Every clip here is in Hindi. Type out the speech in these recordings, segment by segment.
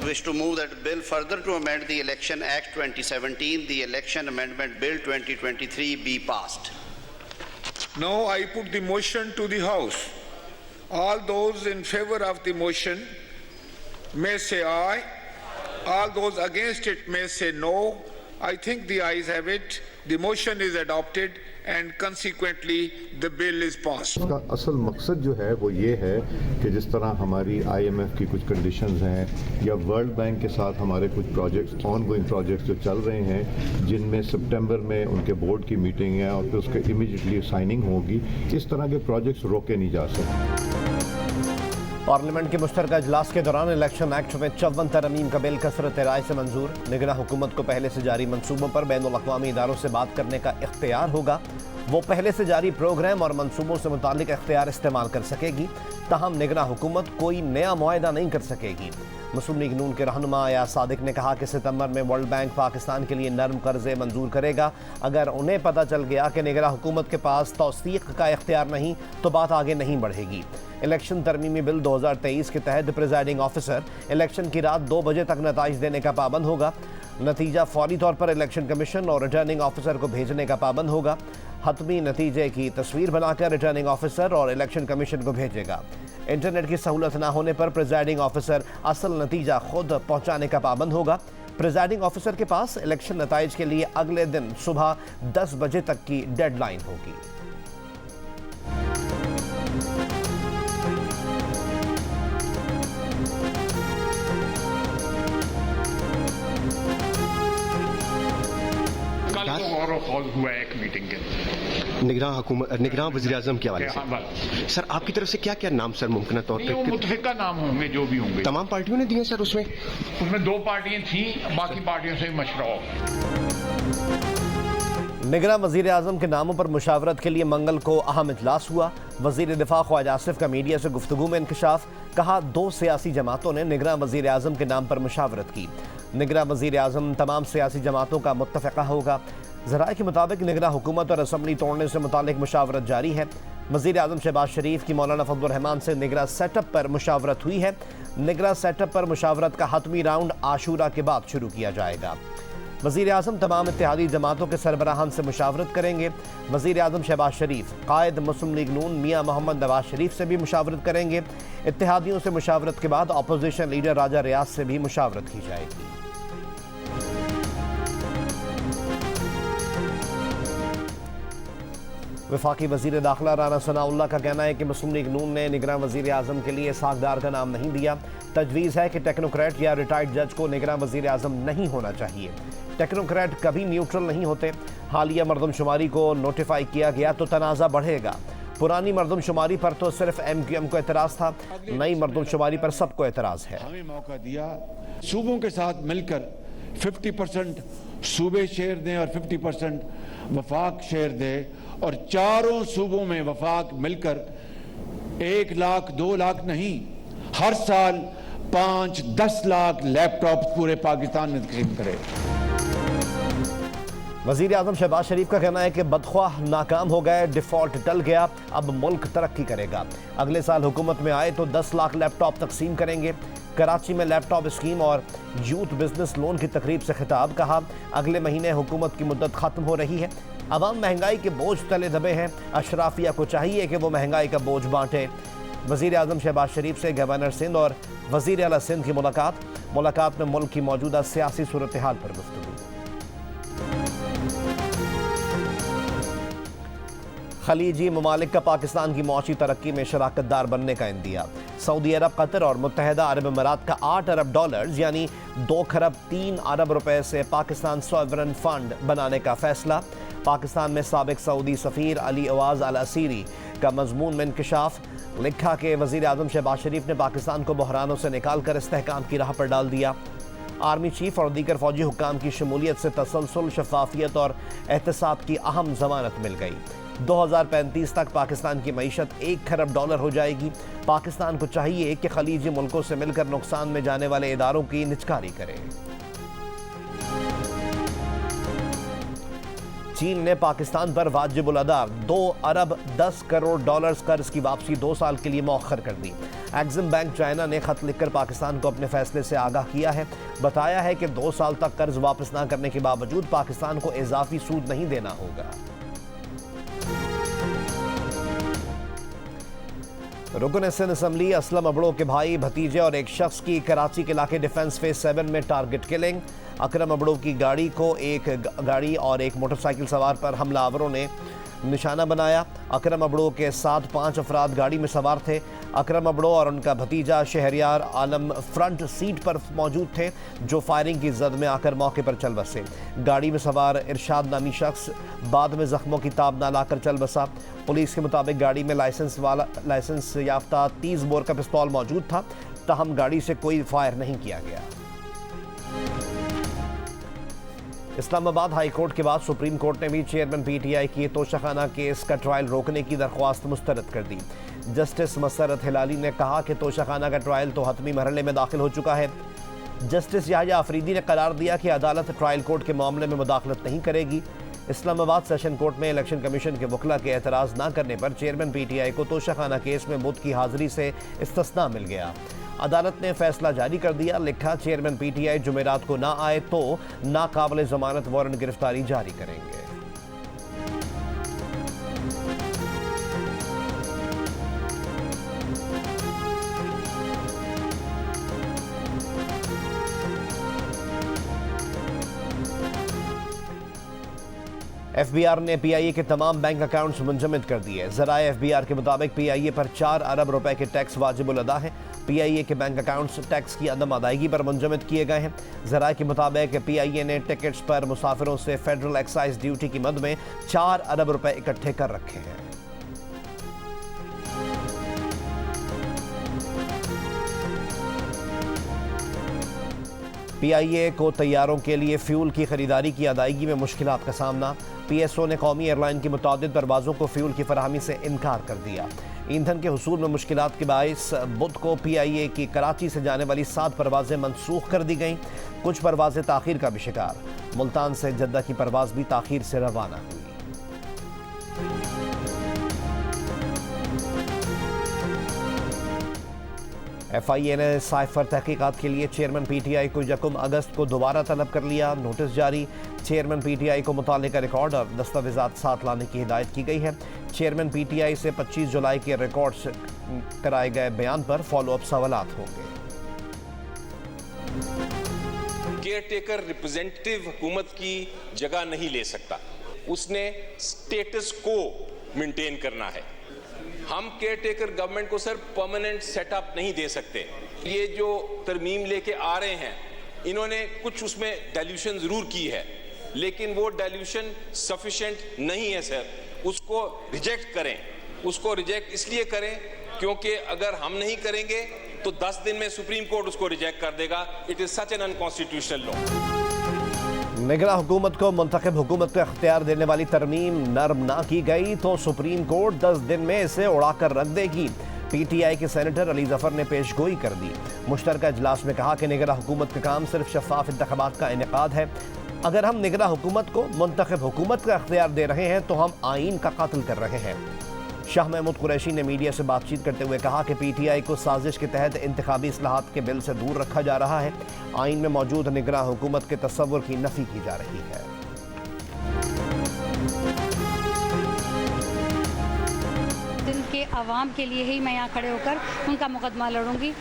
wish to move that bill further to amend the Election Act 2017, the Election Amendment Bill 2023 be passed. Now I put the motion to the House. All those in favor of the motion may say aye. All those against it may say no. I think the ayes have it. The motion is adopted and consequently the bill is passed. इसका असल मकसद जो है वो ये है कि जिस तरह हमारी IMF की कुछ कंडीशंस हैं या वर्ल्ड बैंक के साथ हमारे कुछ प्रोजेक्ट्स ऑनगोइंग प्रोजेक्ट्स जो चल रहे हैं जिनमें सितंबर में उनके बोर्ड की मीटिंग है और फिर उसके इमीडिएटली साइनिंग होगी, इस तरह के प्रोजेक्ट्स रोके नहीं जा सकते। पार्लियामेंट के मुश्तरका इजलास के दौरान इलेक्शन एक्ट में 54 तरमीम का बिल कसरत राय से मंजूर। निगरान हुकूमत को पहले से जारी मंसूबों पर बैनुल अक़वामी इदारों से बात करने का इख्तियार होगा। वो पहले से जारी प्रोग्राम और मंसूबों से मुतालिक इख्तियार इस्तेमाल कर सकेगी, ताहम निगरान हुकूमत कोई नया मुआहदा नहीं कर सकेगी। मुस्लिम लीग नून के रहनुमा या सादिक ने कहा कि सितंबर में वर्ल्ड बैंक पाकिस्तान के लिए नरम कर्जे मंजूर करेगा। अगर उन्हें पता चल गया कि निगरान हुकूमत के पास तौसीक का इख्तियार नहीं तो बात आगे नहीं बढ़ेगी। इलेक्शन तरमीमी बिल 2023 के तहत प्रिजाइडिंग ऑफिसर इलेक्शन की रात 2 बजे तक नताइज देने का पाबंद होगा। नतीजा फौरी तौर पर इलेक्शन कमीशन और रिटर्निंग ऑफिसर को भेजने का पाबंद होगा। हतमी नतीजे की तस्वीर बनाकर रिटर्निंग ऑफिसर और इलेक्शन कमीशन को भेजेगा। इंटरनेट की सहूलत न होने पर प्रिजाइडिंग ऑफिसर असल नतीजा खुद पहुंचाने का पाबंद होगा। प्रिजाइडिंग ऑफिसर के पास इलेक्शन नताइज के लिए अगले दिन सुबह 10 बजे तक की डेडलाइन होगी। हुआ एक मीटिंग के निगरान वज़ीर-ए-आज़म के हवाले से सर आपकी तरफ से क्या क्या नाम सर मुमकिन तौर पे मुतफिका नाम होंगे जो भी होंगे तमाम पार्टियों ने दिए सर। उसमें 2 पार्टियां थी, बाकी पार्टियों से मशवरा होगा। निगरान वज़ीर आज़म के नामों पर मुशावरत के लिए मंगल को अहम इजलास हुआ। वज़ीर दिफा ख्वाजा आसिफ का मीडिया से गुफ्तगू में इंकशाफ। कहा 2 सियासी जमातों ने निगरान वज़ीर आज़म के नाम पर मुशावरत की। निगरान वज़ीर आज़म तमाम सियासी जमातों का मुत्तफ़िक़ा होगा। ज़राए के मुताबिक निगरान हुकूमत और असम्बली तोड़ने से मुतालिक मुशावरत जारी है। वज़ीर आज़म शहबाज शरीफ की मौलाना फजलुर रहमान से निगरान सेटअप पर मुशावरत हुई है। निगरान सेटअप पर मुशावरत का हतमी राउंड आशूरा के बाद शुरू किया जाएगा। वज़ीर आज़म तमाम इत्तेहादी जमातों के सरबराहान से मुशावरत करेंगे। वज़ीर आज़म शहबाज शरीफ कायद मुस्लिम लीग नून मियाँ मोहम्मद नवाज शरीफ से भी मुशावरत करेंगे। इत्तेहादियों से मुशावरत के बाद अपोजिशन लीडर राजा रियाज से भी मुशावरत की जाएगी। वफाकी वज़ीर दाखिला राना सनाउल्लाह का कहना है कि मुस्लिम लीग नून ने निगरान वज़ीर आज़म के लिए साखदार का नाम नहीं दिया। तजवीज़ है कि टेक्नोक्रेट या रिटायर्ड जज को निगरान वज़ीर आज़म नहीं होना चाहिए। टेक्नोक्रेट कभी न्यूट्रल नहीं होते। हालिया मरदमशुमारी को नोटिफाई किया गया तो तनाज़ा बढ़ेगा। पुरानी मरदमशुमारी पर तो सिर्फ MQM को एतराज़ था, नई मरदमशुमारी पर सबको एतराज़ है। हमें मौका दिया सूबों के साथ मिलकर 50% सूबे शेयर दें और 50% वफाक शेयर दें और चारों सूबों में वफाक मिलकर 1 लाख 2 लाख नहीं, हर साल 5-10 लाख लैपटॉप पूरे पाकिस्तान में तकसीम करे। वज़ीर आज़म शहबाज शरीफ का कहना है कि बदख्वाह नाकाम हो गए, डिफ़ॉल्ट टल गया, अब मुल्क तरक्की करेगा। अगले साल हुकूमत में आए तो 10 लाख लैपटॉप तकसीम करेंगे। कराची में लैपटॉप स्कीम और यूथ बिजनेस लोन की तकरीब से खिताब। कहा अगले महीने हुकूमत की मुद्दत ख़त्म हो रही है। अवाम महंगाई के बोझ तले दबे हैं। अशराफिया को चाहिए कि वो महंगाई का बोझ बांटे। वज़ीर आज़म शहबाज शरीफ से गवर्नर सिंध और वज़ीर आला सिंध की मुलाकात में मुल्क की मौजूदा सियासी सूरत हाल पर गुफ्तगू। खलीजी ममालिक का पाकिस्तान की मौशी तरक्की में शराकतदार बनने का इंदिया। सऊदी अरब, कतर और मुत्तहदा अरब अमीरात का $8 अरब यानी 2 खरब 3 अरब रुपए से पाकिस्तान सॉवरन फंड बनाने का फैसला। पाकिस्तान में साबिक सऊदी सफ़ीर अली अवाज अल असीरी का मजमून में इंकशाफ। लिखा कि वज़ीर आज़म शहबाज शरीफ ने पाकिस्तान को बहरानों से निकाल कर इस्तेहकाम की राह पर डाल दिया। आर्मी चीफ और दीगर फौजी हुक्काम की शमूलियत से तसलसल, शफाफियत और एहतसाब की अहम जमानत मिल गई। 2035 तक पाकिस्तान की मईशत $1 खरब हो जाएगी। पाकिस्तान को चाहिए कि खलीजी मुल्कों से मिलकर नुकसान में जाने वाले इदारों की निचकारी करे। चीन ने पाकिस्तान पर वाजिबुल अदा $2 अरब 10 करोड़ कर्ज की वापसी 2 साल के लिए मौखर कर दी। एक्सिम बैंक चाइना ने खत लिखकर पाकिस्तान को अपने फैसले से आगाह किया है। बताया है कि 2 साल तक कर्ज वापस न करने के बावजूद पाकिस्तान को इजाफी सूद नहीं देना होगा। रुकन सिंध असम्बली असलम अबड़ो के भाई भतीजे और एक शख्स की कराची के इलाके डिफेंस फेज 7 में टारगेट किलिंग। अकरम अबड़ो की गाड़ी को एक गाड़ी और एक मोटरसाइकिल सवार पर हमलावरों ने निशाना बनाया। अकरम अबड़ो के साथ 5 अफराद गाड़ी में सवार थे। अकरम अबड़ो और उनका भतीजा शहरियार आलम फ्रंट सीट पर मौजूद थे, जो फायरिंग की जद में आकर मौके पर चल बसे। गाड़ी में सवार इरशाद नामी शख्स बाद में जख्मों की ताब ना लाकर चल बसा। पुलिस के मुताबिक गाड़ी में लाइसेंस याफ्ता 30 बोर का पिस्तौल मौजूद था, ताहम गाड़ी से कोई फायर नहीं किया गया। इस्लामाबाद हाई कोर्ट के बाद सुप्रीम कोर्ट ने भी चेयरमैन पीटीआई की तोशाखाना केस का ट्रायल रोकने की दरख्वास्त मुस्तरद कर दी। जस्टिस मसरत हिलाली ने कहा कि तोशाखाना का ट्रायल तो हतमी मरहले में दाखिल हो चुका है। जस्टिस याहिया अफरीदी ने करार दिया कि अदालत ट्रायल कोर्ट के मामले में मुदाखलत नहीं करेगी। इस्लामाबाद सेशन कोर्ट में इलेक्शन कमीशन के वकला के एतराज़ न करने पर चेयरमैन पीटीआई को तोशाखाना केस में बुध की हाजिरी से इस्तिस्ना मिल गया। अदालत ने फैसला जारी कर दिया। लिखा, चेयरमैन पीटीआई जुमेरात को ना आए तो नाकाबिल जमानत वारंट गिरफ्तारी जारी करेंगे। एफबीआर ने पीआईए के तमाम बैंक अकाउंट्स मुंजमद कर दिए। ज़राए एफबीआर के मुताबिक पीआईए पर 4 अरब रुपए के टैक्स वाजिबुल अदा है। पीआईए के बैंक अकाउंट्स टैक्स की अदम अदायगी पर मुंजमद किए गए हैं। ज़राए के मुताबिक पीआईए ने टिकट्स पर मुसाफिरों से फेडरल एक्साइज ड्यूटी की मद में 4 अरब रुपए इकट्ठे कर रखे हैं। पीआईए को तैयारों के लिए फ्यूल की खरीदारी की अदायगी में मुश्किलात का सामना। पीएसओ ने कौमी एयरलाइन की मुतादिद परवाज़ों को फ्यूल की फराहमी से इनकार कर दिया। ईंधन के हुसूल में मुश्किलात के बाइस बुध को पीआईए की कराची से जाने वाली 7 परवाज़ें मनसूख कर दी गईं। कुछ परवाज़ें ताख़ीर का भी शिकार। मुल्तान से जद्दा की परवाज़ भी ताख़ीर से रवाना हुई। एफआईए ने साइफर तहकीकात के लिए चेयरमैन पीटीआई को 1 अगस्त को दोबारा तलब कर लिया। नोटिस जारी। चेयरमैन पीटीआई को मुतालिका रिकॉर्ड और दस्तावेजात साथ लाने की हिदायत की गई है। चेयरमैन पीटीआई से 25 जुलाई के रिकॉर्ड्स कराए गए बयान पर फॉलोअप सवालात होंगे। केयरटेकर रिप्रेजेंटेटिव हुकूमत की जगह नहीं ले सकता, उसने स्टेटस को मेंटेन करना है। हम केयरटेकर गवर्नमेंट को सर परमानेंट सेटअप नहीं दे सकते। ये जो तरमीम लेके आ रहे हैं, इन्होंने कुछ उसमें डाइल्यूशन जरूर की है, लेकिन वो डाइल्यूशन सफिशिएंट नहीं है सर। उसको रिजेक्ट करें। उसको रिजेक्ट इसलिए करें क्योंकि अगर हम नहीं करेंगे तो 10 दिन में सुप्रीम कोर्ट उसको रिजेक्ट कर देगा। It is such an unconstitutional law. निगरां हुकूमत को मुंतखब हुकूमत को इख्तियार देने वाली तरमीम नर्म ना की गई तो सुप्रीम कोर्ट 10 दिन में इसे उड़ाकर रख देगी। पीटीआई के सेनेटर अली जफर ने पेशगोई कर दी। मुश्तरका इजलास में कहा कि निगरां हुकूमत का काम सिर्फ शफाफ इंतखाबात का इनेकाद है। अगर हम निगरां हुकूमत को मुंतखब हुकूमत का इख्तियार दे रहे हैं तो हम आइन का कातिल कर रहे हैं। शाह महमूद कुरैशी ने मीडिया से बातचीत करते हुए कहा कि पीटीआई को साजिश के तहत इंतखाबी इस्लाहात के बिल से दूर रखा जा रहा है। आइन में मौजूद निगरां हुकूमत के तस्वुर की नफी की जा रही है। के आवाम के लिए ही मैं यहाँ खड़े होकर उनका मुकदमा लड़ूंगी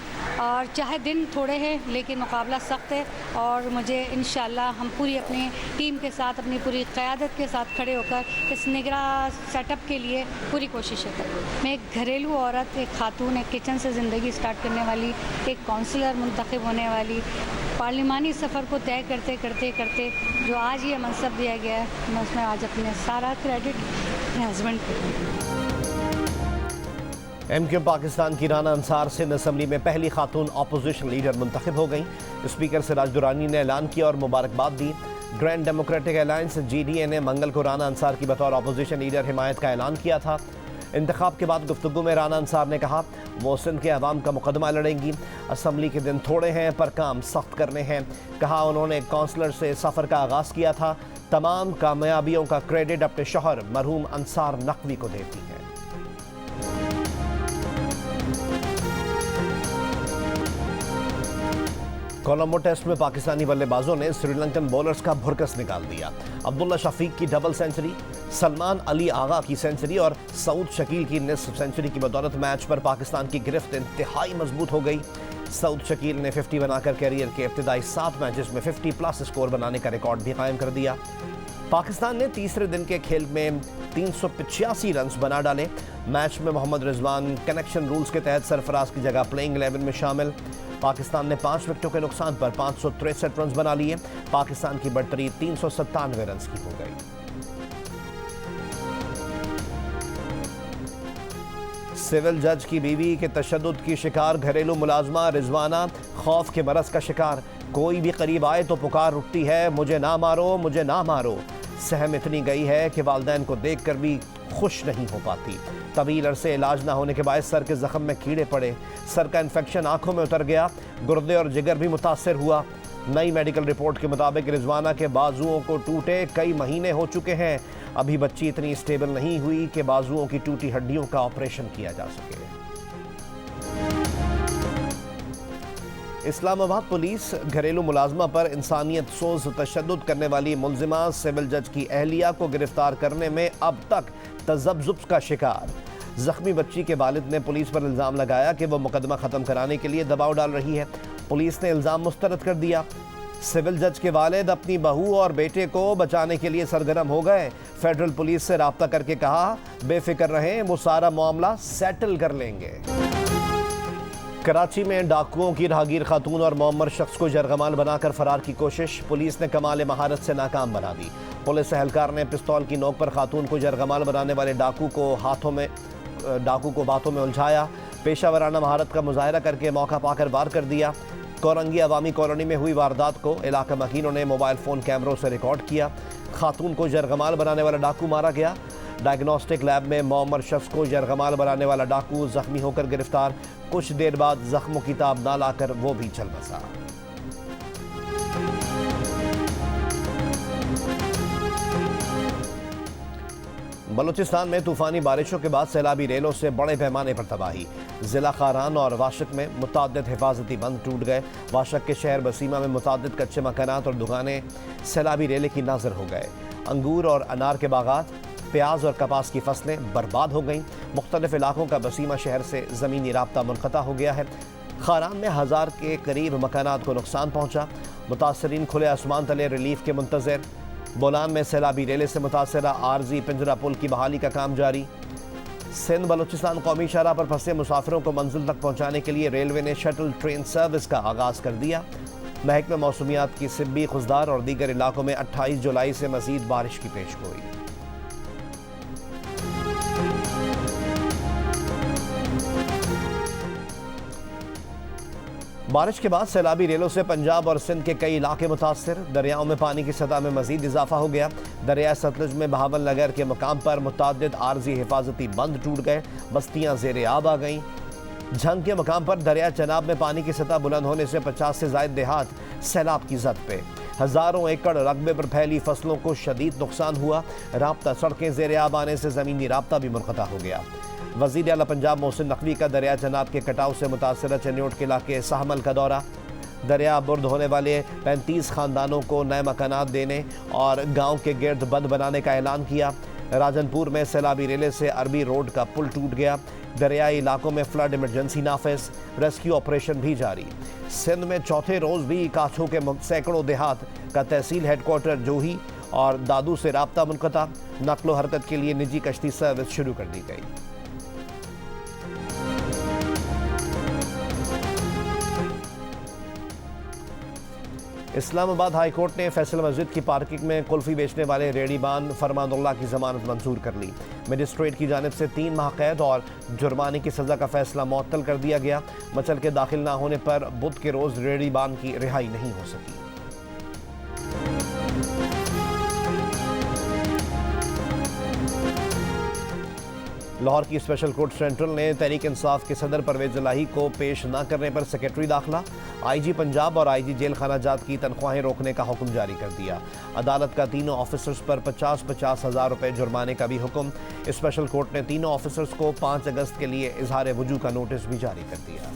और चाहे दिन थोड़े हैं लेकिन मुकाबला सख्त है और मुझे इंशाल्लाह हम पूरी अपनी टीम के साथ अपनी पूरी क़यादत के साथ खड़े होकर इस निगरां सेटअप के लिए पूरी कोशिशें करूँ। मैं एक घरेलू औरत, एक खातून, एक किचन से ज़िंदगी स्टार्ट करने वाली, एक काउंसलर मुंतखब होने वाली, पार्लिमानी सफ़र को तय करते करते करते जो आज ये मनसब दिया गया है, मैं उसमें आज अपने सारा क्रेडिट अपने हस्बैंड को। एमक्यू पाकिस्तान की राना अंसार सिंध असम्बली में पहली खातून अपोजिशन लीडर मुंतखब हो गई। स्पीकर सिराज दुरानी ने ऐलान किया और मुबारकबाद दी। ग्रैंड डेमोक्रेटिक अलायंस GDA ने मंगल को राना अंसार की बतौर अपोजिशन लीडर हिमायत का ऐलान किया था। इंतखाब के बाद गुफ्तगू में राना अंसार ने कहा वो सिंध के अवाम का मुकदमा लड़ेंगी। असम्बली के दिन थोड़े हैं पर काम सख्त करने हैं। कहा उन्होंने काउंसलर से सफ़र का आगाज़ किया था। तमाम कामयाबियों का क्रेडिट अपने शौहर मरहूम अंसार नकवी को देती है। कोलंबो टेस्ट में पाकिस्तानी बल्लेबाजों ने श्रीलंकन बॉलर्स का भुरकस निकाल दिया। अब्दुल्ला शफीक की डबल सेंचुरी, सलमान अली आगा की सेंचुरी और सऊद शकील की निस्फ सेंचुरी की बदौलत मैच पर पाकिस्तान की गिरफ्त इंतहाई मजबूत हो गई। सऊद शकील ने 50 बनाकर कैरियर के इब्तिदाई 7 मैचेस में 50+ स्कोर बनाने का रिकॉर्ड भी कायम कर दिया। पाकिस्तान ने तीसरे दिन के खेल में 385 रन बना डाले। मैच में मोहम्मद रिजवान कनेक्शन रूल्स के तहत सरफराज की जगह प्लेइंग 11 में शामिल। पाकिस्तान ने 5 विकेटों के नुकसान पर 563 रन बना लिए। पाकिस्तान की बढ़तरी 397 रन की हो गई। सिविल जज की बीवी के तशद्दुद की शिकार घरेलू मुलाजमा रिजवाना खौफ के मरज का शिकार। कोई भी करीब आए तो पुकार उठती है, मुझे ना मारो, मुझे ना मारो। सहम इतनी गई है कि वालिदैन को देखकर भी खुश नहीं हो पाती। तवील अरसे इलाज ना होने के बाद सर के जख्म में कीड़े पड़े, सर का इन्फेक्शन आंखों में उतर गया, गुर्दे और जिगर भी मुतासर हुआ। नई मेडिकल रिपोर्ट के मुताबिक रिजवाना के बाजुओं को टूटे कई महीने हो चुके हैं। अभी बच्ची इतनी स्टेबल नहीं हुई कि बाजुओं की टूटी हड्डियों का ऑपरेशन किया जा सके। इस्लामाबाद पुलिस घरेलू मुलाजमा पर इंसानियत सोज तशद्दुद करने वाली मुलजिमा सिविल जज की अहलिया को गिरफ्तार करने में अब तक तजब्जुब का शिकार। जख्मी बच्ची के वालिद ने पुलिस पर इल्ज़ाम लगाया कि वो मुकदमा ख़त्म कराने के लिए दबाव डाल रही है। पुलिस ने इल्ज़ाम मुस्तरद कर दिया। सिविल जज के वालिद अपनी बहू और बेटे को बचाने के लिए सरगर्म हो गए। फेडरल पुलिस से राब्ता करके कहा, बेफिक्र रहें, वो सारा मामला सेटल कर लेंगे। कराची में डाकुओं की राहगीर खातून और मौमर शख्स को जरगमाल बनाकर फरार की कोशिश। पुलिस ने कमाल महारत से नाकाम बना दी। पुलिस एहलकार ने पिस्तौल की नोक पर खातून को जरगमाल बनाने वाले डाकू को बातों में उलझाया। पेशावराना महारत का मुजाहरा करके मौका पाकर वार कर दिया। कोरंगी अवामी कॉलोनी में हुई वारदात को इलाका मकीनों ने मोबाइल फ़ोन कैमरों से रिकॉर्ड किया। खातून को जरगमाल बनाने वाला डाकू मारा गया। डायग्नोस्टिक लैब में मौमर शख्स को जरगमाल बनाने वाला डाकू जख्मी होकर गिरफ्तार। कुछ देर बाद जख्मों की ताब ना लाकर वो भी चल बसा। बलूचिस्तान में तूफानी बारिशों के बाद सैलाबी रेलों से बड़े पैमाने पर तबाही। जिला खारान और वाशक में मुताद्दिद हिफाजती बंद टूट गए। वाशक के शहर बसीमा में मुताद्दिद कच्चे मकानात और दुकानें सैलाबी रेले की नाजर हो गए। अंगूर और अनार के बागात, प्याज और कपास की फसलें बर्बाद हो गईं। मुख्तलिफ इलाकों का बसीमा शहर से ज़मीनी राब्ता मुनक़ता हो गया है। खारान में 1000 के करीब मकानात को नुकसान पहुँचा। मुतासरीन खुले आसमान तले रिलीफ के मुंतज़िर। बोलान में सैलाबी रेले से मुतासरा आरजी पिंजरा पुल की बहाली का काम जारी। सिंध बलूचिस्तान कौमी शाहराह पर फंसे मुसाफिरों को मंजिल तक पहुँचाने के लिए रेलवे ने शटल ट्रेन सर्विस का आगाज़ कर दिया। महकमे मौसमियात की सिब्बी, खुजदार और दीगर इलाकों में 28 जुलाई से मज़ीद बारिश की पेशगोई। बारिश के बाद सैलाबी रेलों से पंजाब और सिंध के कई इलाके मुतासर। दरियाओं में पानी की सतह में मजीद इजाफा हो गया। दरिया सतलुज में बहावल नगर के मुकाम पर मुताद्दिद आर्जी हिफाजती बंद टूट गए। बस्तियां ज़ेरे आब आ गईं। झंग के मुकाम पर दरिया चनाब में पानी की सतह बुलंद होने से 50 से ज़ायद देहात सैलाब की जद पे। हज़ारों एकड़ रकबे पर फैली फसलों को शदीद नुकसान हुआ। राब्ता सड़कें ज़ेरे आब आने से ज़मीनी राब्ता भी मुनक़ता हो गया। वज़ीर आला पंजाब मोहसिन नकवी का दरिया चनाब के कटाव से मुतासरा चन्योट के इलाके सहमल का दौरा। दरिया बुर्द होने वाले 35 ख़ानदानों को नए मकानात देने और गाँव के गिर्द बंद बनाने का ऐलान किया। राजनपुर में सैलाबी रेले से अरबी रोड का पुल टूट गया। दरियाई इलाकों में फ्लड इमरजेंसी नाफिज, रेस्क्यू ऑपरेशन भी जारी। सिंध में चौथे रोज़ भी काछों के सैकड़ों देहात का तहसील हेडक्वार्टर जोही और दादू से राब्ता मुनक़ता। नकलो हरकत के लिए निजी कश्ती सर्विस शुरू कर दी गई। इस्लामाबाद हाई कोर्ट ने फैसल मस्जिद की पार्किंग में कुल्फ़ी बेचने वाले रेडीबान फरमानुल्लाह की जमानत मंजूर कर ली। मजिस्ट्रेट की जानिब से 3 माह कैद और जुर्माने की सज़ा का फैसला मुअत्तल कर दिया गया। मचल के दाखिल ना होने पर बुध के रोज़ रेडीबान की रिहाई नहीं हो सकी। लाहौर की स्पेशल कोर्ट सेंट्रल ने तहरीक इंसाफ के सदर परवेज इलाही को पेश न करने पर सेक्रेटरी दाखिला, आईजी पंजाब और आईजी जेल खाना जात की तनख्वाहें रोकने का हुक्म जारी कर दिया। अदालत का तीनों ऑफिसर्स पर 50-50 हज़ार रुपये जुर्माने का भी हुक्म। स्पेशल कोर्ट ने तीनों ऑफिसर्स को 5 अगस्त के लिए इजहार वजू का नोटिस भी जारी कर दिया।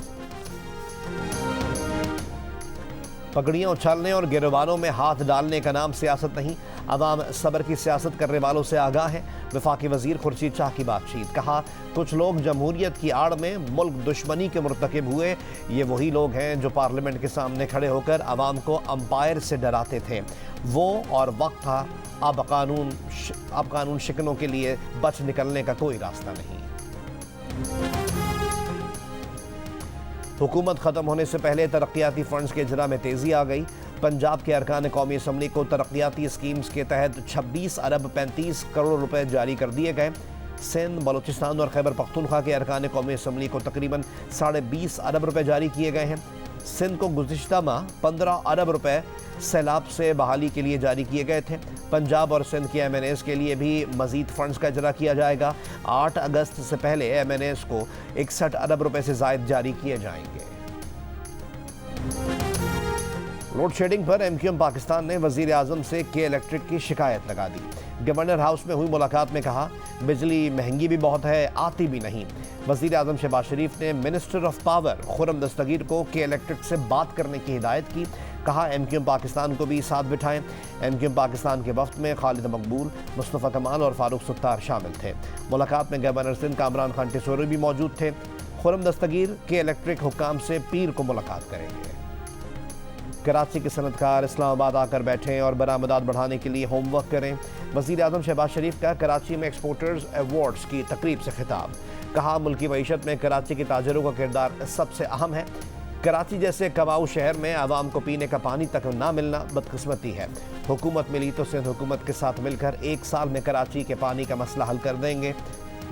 पगड़ियां उछालने और गिरबानों में हाथ डालने का नाम सियासत नहीं, अवाम सब्र की सियासत करने वालों से आगाह है। वफाकी वजीर खुर्शीद शाह की बातचीत, कहा कुछ लोग जमहूरियत की आड़ में मुल्क दुश्मनी के मुर्तकिब हुए, ये वही लोग हैं जो पार्लियामेंट के सामने खड़े होकर अवाम को अंपायर से डराते थे। वो और वक्त था, अब कानून शिकनों के लिए बच निकलने का कोई रास्ता नहीं। हुकूमत खत्म होने से पहले तरक्याती फंड्स के इजरा में तेजी आ गई। पंजाब के अरकान कौमी असम्बली को तरक्याती स्कीम्स के तहत 26 अरब 35 करोड़ रुपए जारी कर दिए गए। सिंध, बलूचिस्तान और खैबर पख्तूनख्वा के अरकान कौमी असम्बली को तकरीबन 20.5 अरब रुपए जारी किए गए हैं। सिंध को गुज़िश्ता माह 15 अरब रुपए सैलाब से बहाली के लिए जारी किए गए थे। पंजाब और सिंध के MNAs के लिए भी मजीद फंड्स का इजरा किया जाएगा। 8 अगस्त से पहले MNAs को 61 अरब रुपए से ज़ायद जारी किए जाएंगे। लोड शेडिंग पर MQM पाकिस्तान ने वजीर आजम से के इलेक्ट्रिक की शिकायत लगा दी। गवर्नर हाउस में हुई मुलाकात में कहा बिजली महंगी भी बहुत है, आती भी नहीं। वजीर आजम शहबाज शरीफ ने मिनिस्टर ऑफ पावर खुर्रम दस्तगीर को के इलेक्ट्रिक से बात करने की हिदायत की। कहा MQM पाकिस्तान को भी साथ बिठाएं। MQM पाकिस्तान के वक्त में खालिद मकबूल, मुस्तफ़ा कमाल और फारूक सत्तार शामिल थे। मुलाकात में गवर्नर सिंध कामरान खान टिसोरी भी मौजूद थे। खुर्रम दस्तगीर के इलेक्ट्रिक हुक्काम से पीर को मुलाकात करेंगे। कराची के सनतकार इस्लामाबाद आकर बैठें और बरामदात बढ़ाने के लिए होमवर्क करें। वज़ीर आज़म शहबाज शरीफ का कराची में एक्सपोर्टर्स अवार्ड्स की तकरीब से खिताब। कहा मुल्की मईशत में कराची के ताजरों का किरदार सबसे अहम है। कराची जैसे कमाऊ शहर में आवाम को पीने का पानी तक ना मिलना बदकिस्मती है। हुकूमत मिली तो सिंध हुकूमत के साथ मिलकर 1 साल में कराची के पानी का मसला हल कर देंगे।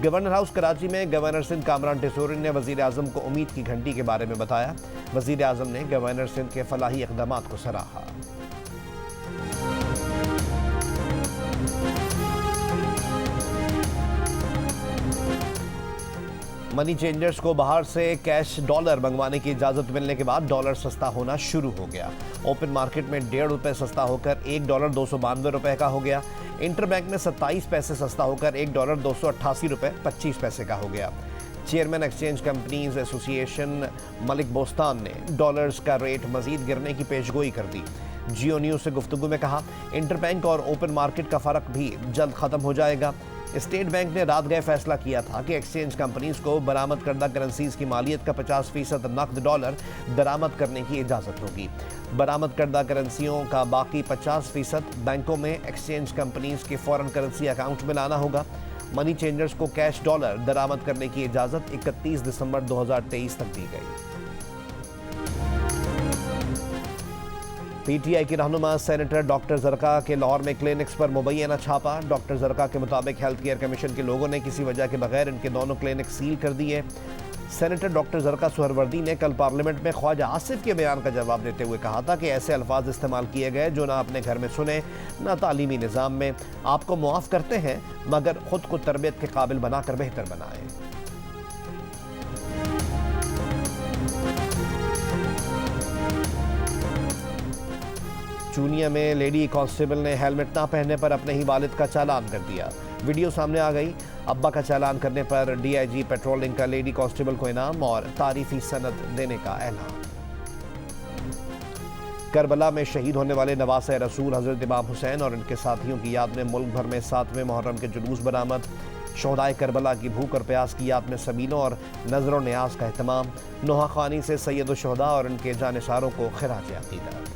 गवर्नर हाउस कराची में गवर्नर सिंध कामरान टिसोरी ने वजीर आजम को उम्मीद की घंटी के बारे में बताया। वजीर आजम ने गवर्नर सिंध के फलाही इक़दामात को सराहा। मनी चेंजर्स को बाहर से कैश डॉलर मंगवाने की इजाजत मिलने के बाद डॉलर सस्ता होना शुरू हो गया। ओपन मार्केट में ₹1.5 सस्ता होकर $1 292 का हो गया। इंटरबैंक में 27 पैसे सस्ता होकर $1 288 25 पैसे का हो गया। Chairman exchange companies association Malik Bostan ने डॉलर्स का रेट मजीद गिरने की पेशगोई कर दी। जियो न्यूज से गुफ्तगू में कहा इंटरबैंक और ओपन मार्केट का फर्क भी जल्द खत्म हो जाएगा। स्टेट बैंक ने रात गए फैसला किया था कि एक्सचेंज कंपनीज को बरामद करदा करेंसीज की मालियत का 50% नकद डॉलर दरामद करने की इजाज़त होगी। बरामद करदा करेंसियों का बाकी 50% बैंकों में एक्सचेंज कंपनीज के फॉरेन करेंसी अकाउंट में लाना होगा। मनी चेंजर्स को कैश डॉलर दरामद करने की इजाज़त 31 दिसंबर 2023 तक दी गई। PTI की रहनुमा सेनेटर डॉक्टर जरका के लाहौर में क्लिनिक्स पर मुबैना छापा। डॉक्टर जरका के मुताबिक हेल्थ केयर कमीशन के लोगों ने किसी वजह के बगैर इनके दोनों क्लिनिक सील कर दिए। सेनेटर डॉक्टर जरका सुहरवर्दी ने कल पार्लियामेंट में ख्वाजा आसिफ के बयान का जवाब देते हुए कहा था कि ऐसे अल्फाज इस्तेमाल किए गए जो ना अपने घर में सुने ना तालीमी निज़ाम में। आपको मुआफ़ करते हैं मगर खुद को तरबियत के काबिल बनाकर बेहतर बनाएं। चूनिया में लेडी कांस्टेबल ने हेलमेट ना पहनने पर अपने ही वालिद का चालान कर दिया। वीडियो सामने आ गई। अब्बा का चालान करने पर DIG पेट्रोलिंग का लेडी कांस्टेबल को इनाम और तारीफी सनद देने का ऐलान। करबला में शहीद होने वाले नवासे रसूल हजरत इमाम हुसैन और इनके साथियों की याद में मुल्क भर में 7वें मुहर्रम के जुलूस बरामद। शोहदाए करबला की भूख और प्यास की याद में सबीलों और नजर न्याज का एहतमाम। नोहा खानी से सैयद शुहदा और इनके जानिसारों को खिराज अकीदत।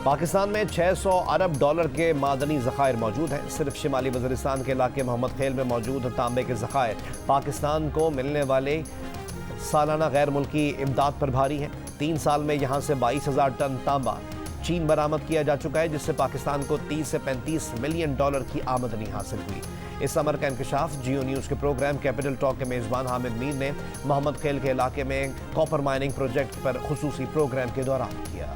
पाकिस्तान में 600 अरब डॉलर के मादनी ज़खायर मौजूद हैं। सिर्फ शिमाली वज़ीरिस्तान के इलाके मोहम्मद खेल में मौजूद तांबे के ज़खायर पाकिस्तान को मिलने वाले सालाना गैर मुल्की इमदाद पर भारी है। 3 साल में यहाँ से 22,000 टन तांबा चीन बरामद किया जा चुका है, जिससे पाकिस्तान को 30 से 35 मिलियन डॉलर की आमदनी हासिल हुई। इस अमर का इंकशाफ जियो न्यूज़ के प्रोग्राम कैपिटल टॉक के मेज़बान हामिद मीर ने मोहम्मद खेल के इलाके में कॉपर माइनिंग प्रोजेक्ट पर खुसूसी प्रोग्राम के दौरान किया।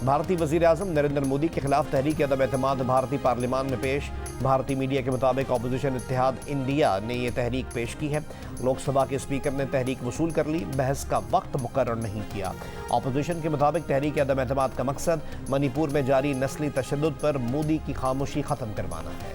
भारतीय वज़ीर-ए-आज़म नरेंद्र मोदी के खिलाफ तहरीक अदम एतमाद भारतीय पार्लियामान में पेश। भारतीय मीडिया के मुताबिक अपोजिशन इत्तेहाद इंडिया ने यह तहरीक पेश की है। लोकसभा के स्पीकर ने तहरीक वसूल कर ली, बहस का वक्त मुकर्रर नहीं किया। अपोजिशन के मुताबिक तहरीक अदम एतमाद का मकसद मणिपुर में जारी नस्ली तशद्दुद पर मोदी की खामोशी खत्म करवाना है।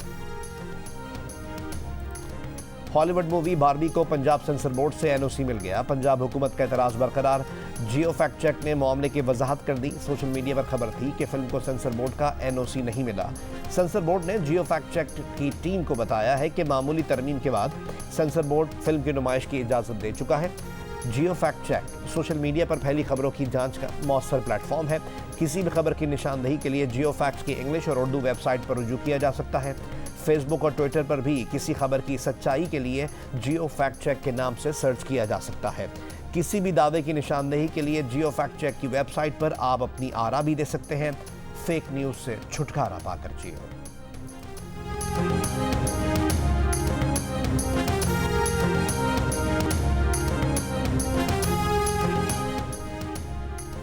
हॉलीवुड मूवी बार्बी को पंजाब सेंसर बोर्ड से एनओसी मिल गया। पंजाब हुकूमत का एतराज़ बरकरार। जियो फैक्ट चेक ने मामले की वजाहत कर दी। सोशल मीडिया पर खबर थी कि फिल्म को सेंसर बोर्ड का एनओसी नहीं मिला। सेंसर बोर्ड ने जियो फैक्ट चेक की टीम को बताया है कि मामूली तरमीम के बाद सेंसर बोर्ड फिल्म की नुमाइश की इजाज़त दे चुका है। जियो फैक्ट चेक सोशल मीडिया पर फैली खबरों की जांच का मौसर प्लेटफॉर्म है। किसी भी खबर की निशानदेही के लिए जियो फैक्ट की इंग्लिश और उर्दू वेबसाइट पर रुजू किया जा सकता है। फेसबुक और ट्विटर पर भी किसी खबर की सच्चाई के लिए जियो फैक्ट चेक के नाम से सर्च किया जा सकता है। किसी भी दावे की निशानदेही के लिए जियो फैक्ट चेक की वेबसाइट पर आप अपनी आरा भी दे सकते हैं। फेक न्यूज़ से छुटकारा पाकर जियो।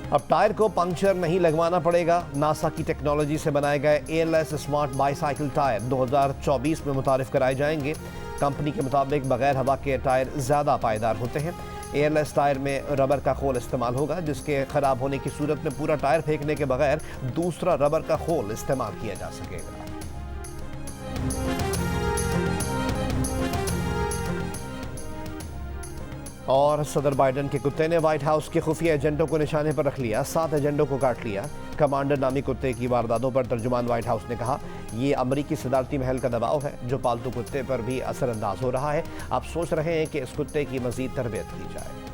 अब टायर को पंक्चर नहीं लगवाना पड़ेगा। नासा की टेक्नोलॉजी से बनाए गए एयरलेस स्मार्ट बाईसाइकिल टायर 2024 में मुतारिफ कराए जाएंगे। कंपनी के मुताबिक बगैर हवा के टायर ज़्यादा पायदार होते हैं। एयरलेस टायर में रबर का खोल इस्तेमाल होगा, जिसके ख़राब होने की सूरत में पूरा टायर फेंकने के बगैर दूसरा रबर का खोल इस्तेमाल किया जा सकेगा। और सदर बाइडेन के कुत्ते ने व्हाइट हाउस के खुफिया एजेंटों को निशाने पर रख लिया। 7 एजेंटों को काट लिया। कमांडर नामी कुत्ते की वारदातों पर तर्जुमान व्हाइट हाउस ने कहा, ये अमरीकी सदारती महल का दबाव है जो पालतू कुत्ते पर भी असरअंदाज हो रहा है। अब सोच रहे हैं कि इस कुत्ते की मजीद तरबियत की जाए।